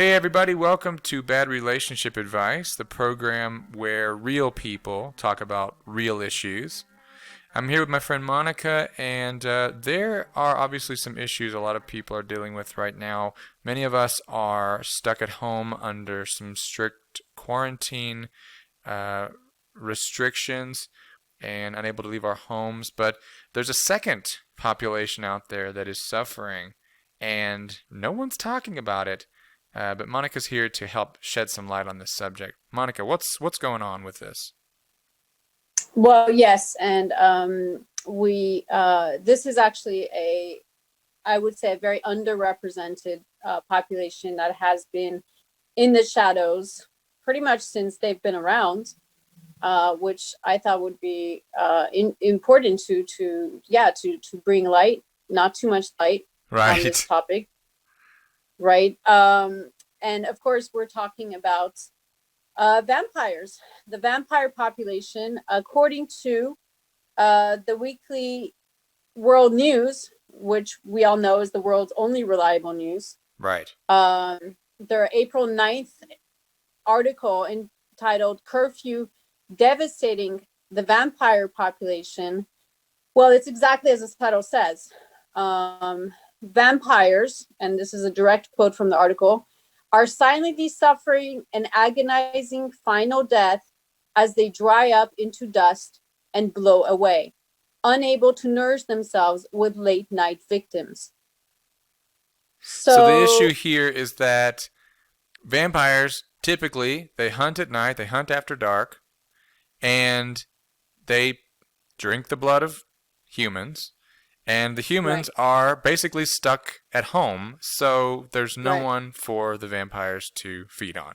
Hey, everybody, welcome to Bad Relationship Advice, the program where real people talk about real issues. I'm here with my friend Monica, and there are obviously some issues a lot of people are dealing with right now. Many of us are stuck at home under some strict quarantine uh, restrictions and unable to leave our homes, but there's a second population out there that is suffering, and no one's talking about it. But Monica's here to help shed some light on this subject. Monica, what's going on with this? Well, yes, and we this is actually I would say, a very underrepresented population that has been in the shadows pretty much since they've been around, which I thought would be important to bring light, not too much light on this Right. topic, right? And of course, we're talking about vampires, the vampire population, according to the weekly world news, which we all know is the world's only reliable news. Right. Their April 9th article entitled Curfew Devastating the Vampire Population. Well, it's exactly as the title says. Vampires, and this is a direct quote from the article, are silently suffering an agonizing final death as they dry up into dust and blow away, unable to nourish themselves with late night victims. So the issue So, here is that vampires typically they hunt at night, they hunt after dark, and they drink the blood of humans. And the right, humans are basically stuck at home, so there's no right, one for the vampires to feed on.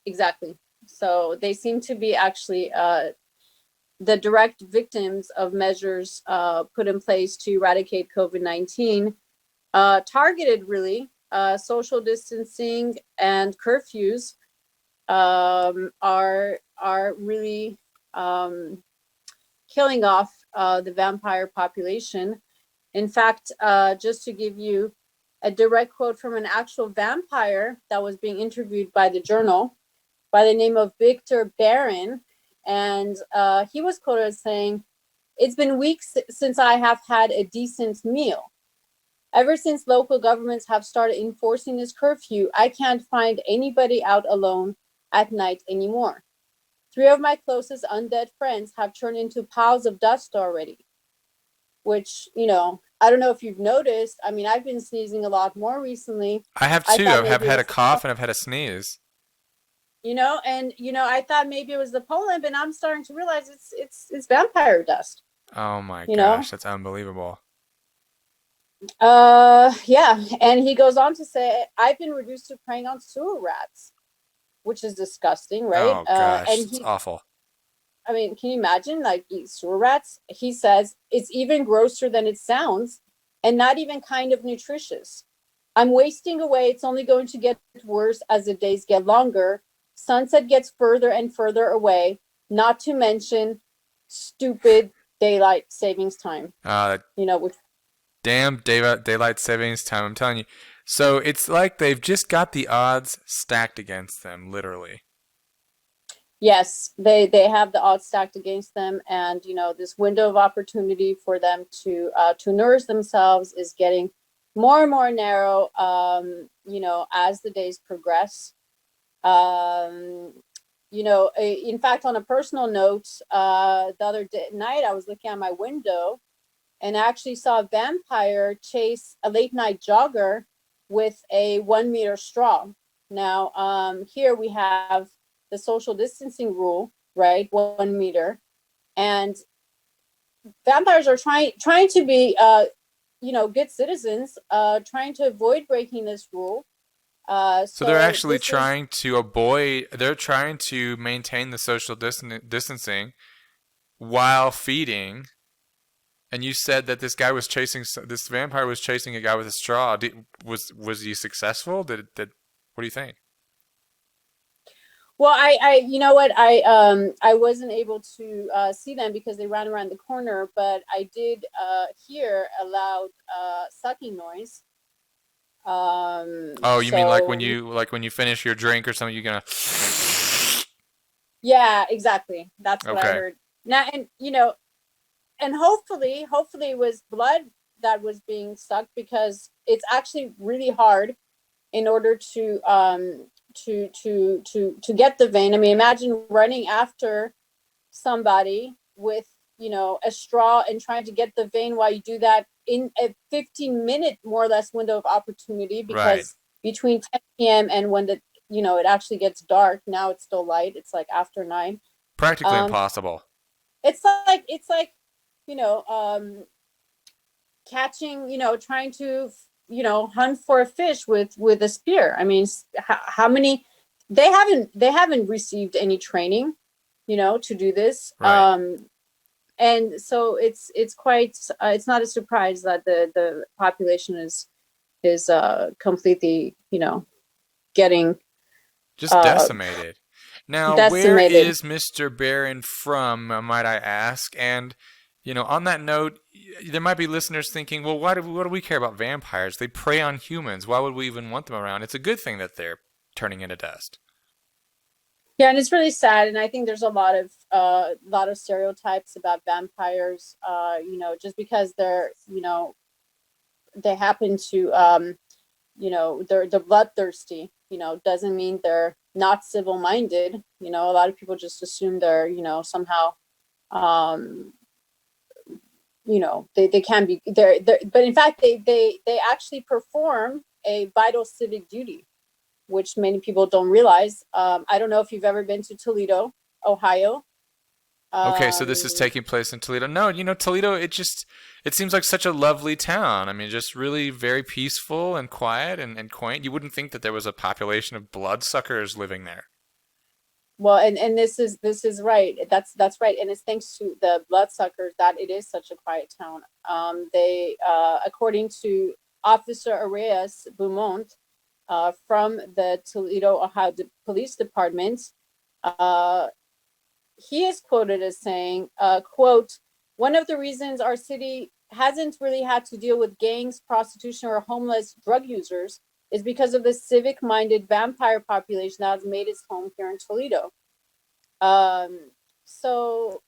exactly. So they seem to be actually the direct victims of measures put in place to eradicate COVID-19, targeted really social distancing and curfews are really killing off the vampire population. In fact, just to give you a direct quote from an actual vampire that was being interviewed by the journal by the name of Victor Barron, and he was quoted as saying, "It's been weeks since I have had a decent meal. Ever since local governments have started enforcing this curfew, I can't find anybody out alone at night anymore. Three of my closest undead friends have turned into piles of dust already," which, I don't know if you've noticed. I mean, I've been sneezing a lot more recently. I have I two. thought I have maybe it had a was the cough and I've had a sneeze. I thought maybe it was the pollen, but I'm starting to realize it's vampire dust, Oh my you know? gosh, that's unbelievable. Yeah. And he goes on to say, I've been reduced to preying on sewer rats, which is disgusting, right? Oh gosh, And it's he, awful. I mean, can you imagine like eat sewer rats? He says it's even grosser than it sounds and not even kind of nutritious. I'm wasting away. It's only going to get worse as the days get longer. Sunset gets further and further away, not to mention stupid daylight savings time, Uh, which, Damn daylight savings time, I'm telling you. So it's like they've just got the odds stacked against them, literally. yes, they have the odds stacked against them, and this window of opportunity for them to nourish themselves is getting more and more narrow. As the days progress. Um, in fact, on a personal note, the other night I was looking out my window and I actually saw a vampire chase a late night jogger with a 1 meter straw. Now, here we have the social distancing rule, right? 1 meter, and vampires are trying to be, good citizens, trying to avoid breaking this rule. So they're So actually this is trying to avoid, they're trying to maintain the social distancing while feeding. And you said that this vampire was chasing a guy with a straw. Was he successful? What do you think? Well, you know what, I wasn't able to see them because they ran around the corner, but I did hear a loud sucking noise. Oh, you mean So like when you finish your drink or something, you're gonna. yeah, exactly. That's what I Okay. heard. Now, and and hopefully it was blood that was being sucked, because it's actually really hard in order to get the vein. I mean, imagine running after somebody with a straw and trying to get the vein while you do that in a 15-minute more or less window of opportunity, Right. because between 10 p.m. and when it actually gets dark. Now it's still light, it's like after 9. Practically um impossible. it's like you know um catching, trying to hunt for a fish with a spear. I mean, how many, they haven't received any training, to do this. Right. And so it's quite, it's not a surprise that the population is completely, getting Just uh decimated. Now, where decimated. is Mr. Barron from, might I ask? And, on that note, there might be listeners thinking, well, what do we care about vampires? They prey on humans. Why would we even want them around? It's a good thing that they're turning into dust. Yeah, and it's really sad, and I think there's a lot of stereotypes about vampires. Just because they happen to they're bloodthirsty, doesn't mean they're not civil minded. A lot of people just assume they're somehow um they can be there, but in fact they actually perform a vital civic duty, which many people don't realize. I don't know if you've ever been to Toledo, Ohio. Okay, so this is um taking place in Toledo. No, Toledo, it seems like such a lovely town. I mean, just really very peaceful and quiet and quaint. You wouldn't think that there was a population of bloodsuckers living there. well, and this is right. That's right, and it's thanks to the bloodsuckers that it is such a quiet town. They according to Officer Arias Beaumont, from the Toledo, Ohio Police Department, uh, he is quoted as saying, quote, "One of the reasons our city hasn't really had to deal with gangs, prostitution, or homeless drug users is because of the civic-minded vampire population that has made its home here in Toledo." So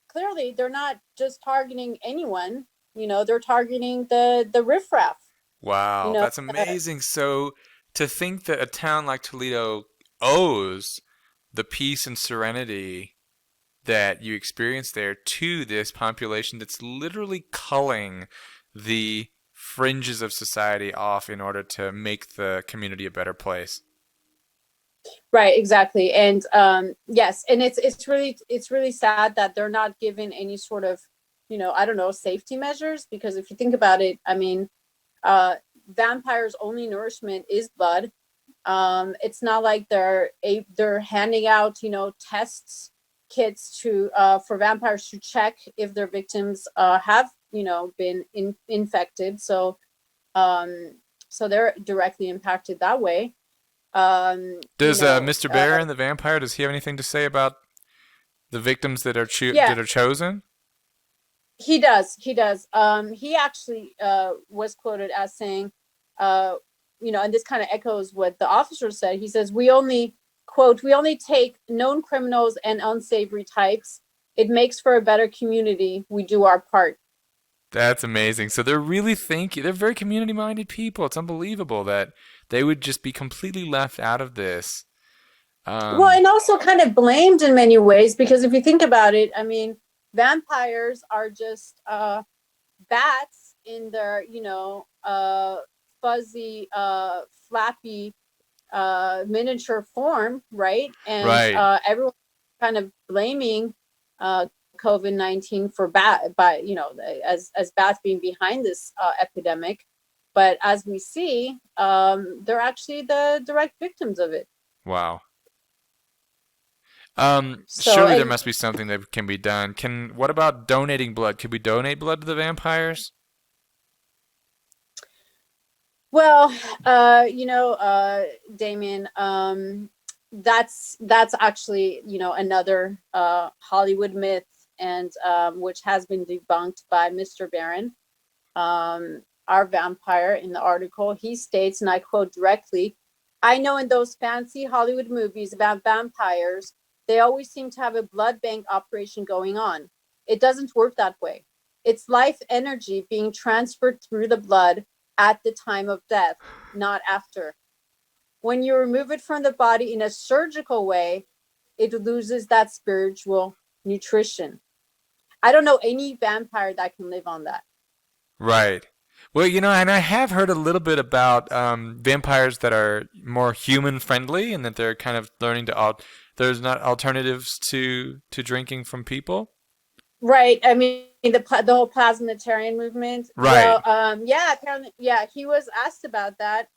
clearly they're not just targeting anyone, they're targeting the riffraff, you Wow, know. that's amazing. So to think that a town like Toledo owes the peace and serenity that you experience there to this population that's literally culling the fringes of society off in order to make the community a better place. Right, exactly. And yes, and it's really sad that they're not given any sort of, I don't know, safety measures, because if you think about it, I mean, uh vampires only nourishment is blood. It's not like they're handing out, tests kits to for vampires to check if their victims have, been infected. Um so they're directly impacted that way. um you Does know Mr. uh Barron, the vampire, does he have anything to say about the victims that are yeah, that are chosen? he does. He actually was quoted as saying, uh and this kind of echoes what the officer said. He says, "We only, quote, we only take known criminals and unsavory types. It makes for a better community. We do our part." That's amazing. So they're really thinking, they're very community minded people. It's unbelievable that they would just be completely left out of this. Well, Um, and also kind of blamed in many ways, because if you think about it, I mean, vampires are just bats in their, fuzzy, flappy, miniature form, right? And right. everyone kind of blaming uh, COVID-19 for bat, by as bats being behind this epidemic. But as we see, they're actually the direct victims of it. Wow. So, Surely there and must be something that can be done. What about donating blood? Could we donate blood to the vampires? well, Damien, that's actually, another Hollywood myth, and which has been debunked by Mr. Barron. our vampire in the article. He states, and I quote directly, "I know in those fancy Hollywood movies about vampires, they always seem to have a blood bank operation going on. It doesn't work that way. It's life energy being transferred through the blood at the time of death, not after. When you remove it from the body in a surgical way, it loses that spiritual nutrition." I don't know any vampire that can live on that. Right. Well, and I have heard a little bit about vampires that are more human friendly, and that they're kind of learning to there's not alternatives to drinking from people. Right. I mean, the whole plasmatarian movement. Right. Well, yeah, apparently, yeah, he was asked about that.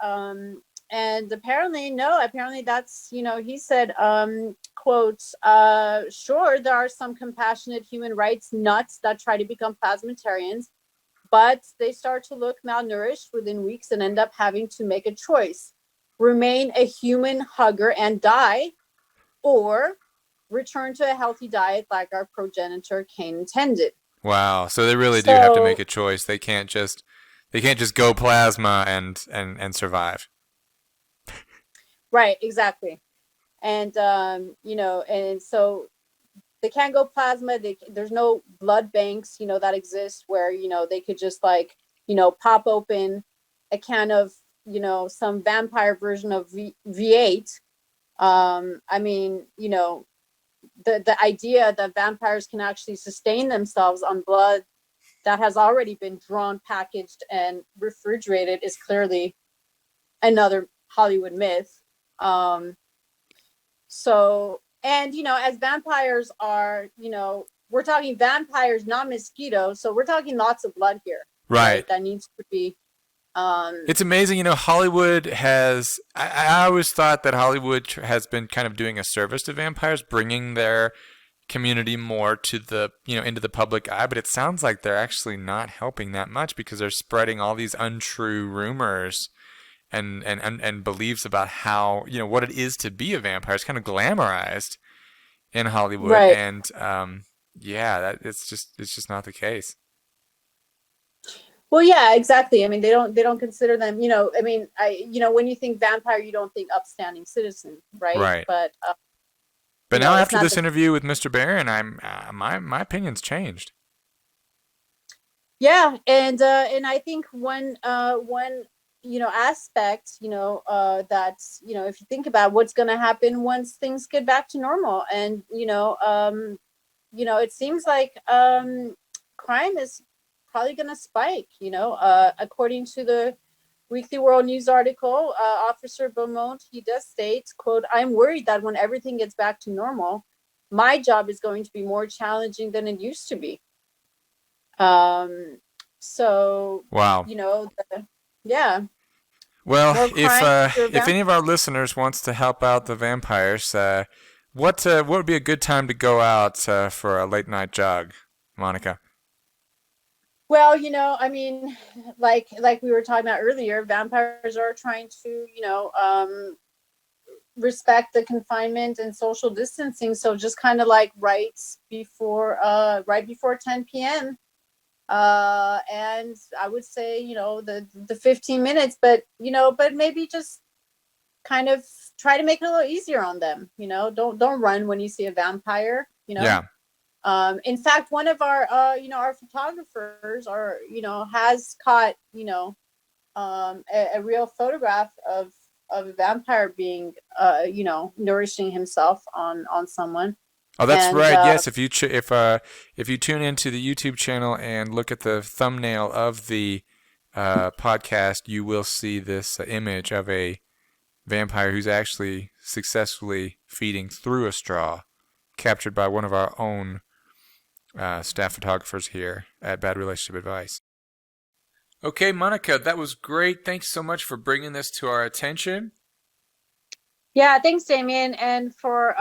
And apparently, no, apparently that's, he said, quote, sure, there are some compassionate human rights nuts that try to become plasmatarians, but they start to look malnourished within weeks and end up having to make a choice: remain a human hugger and die, or return to a healthy diet like our progenitor Cain intended. Wow. So they really do have to make So, a choice. They can't just go plasma and survive. right, exactly. And, and so they can't go plasma. There's no blood banks, that exist where, they could just like, pop open a can of, some vampire version of V8. I mean, the idea that vampires can actually sustain themselves on blood that has already been drawn, packaged, and refrigerated is clearly another Hollywood myth. So, and as vampires are, we're talking vampires, not mosquitoes. So we're talking lots of blood here, Right. right? That needs to be. It's amazing, Hollywood has. I always thought that Hollywood has been kind of doing a service to vampires, bringing their community more to into the public eye. But it sounds like they're actually not helping that much, because they're spreading all these untrue rumors and beliefs about how what it is to be a vampire. It's kind of glamorized in Hollywood, Right. and yeah, it's just not the case. Well, yeah, exactly. I mean, they don't consider them. I mean, when you think vampire, you don't think upstanding citizen, right? Right. But But now it's after not this the. interview with Mr. Barron, my opinion's changed. Yeah, and I think one aspect, that's, if you think about what's going to happen once things get back to normal, and it seems like crime is probably going to spike. According to the Weekly World News article, Officer Beaumont, he does state, quote, "I'm worried that when everything gets back to normal, my job is going to be more challenging than it used to be." So, Wow. yeah, Well, more if crime. if any of our listeners wants to help out the vampires, what would be a good time to go out for a late night jog, Monica? Well, I mean, like we were talking about earlier, vampires are trying to, respect the confinement and social distancing. So just kind of like right before 10 p.m. And I would say, the 15 minutes, but maybe just kind of try to make it a little easier on them. Don't run when you see a vampire. Yeah. In fact, one of our photographers has caught, a real photograph of a vampire being, nourishing himself on someone. Oh, that's And right. Yes, if you tune into the YouTube channel and look at the thumbnail of the podcast, you will see this image of a vampire who's actually successfully feeding through a straw, captured by one of our own staff photographers here at Bad Relationship Advice. Okay, Monica, that was great. Thanks so much for bringing this to our attention. yeah, thanks, Damian. And for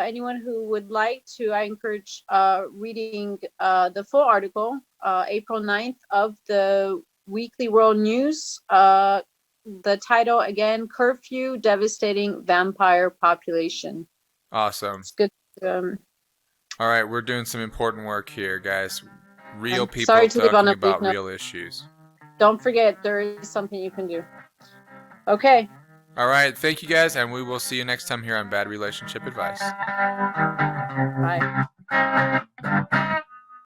anyone who would like to, I encourage reading the full article, April 9th, of the Weekly World News. The title, again, Curfew Devastating Vampire Population. Awesome. It's good. All right, we're doing some important work here, guys. Real I'm people sorry to leave on talking a bleak about note. real issues. don't forget, there is something you can do. Okay. All right. Thank you guys, and we will see you next time here on Bad Relationship Advice. Bye.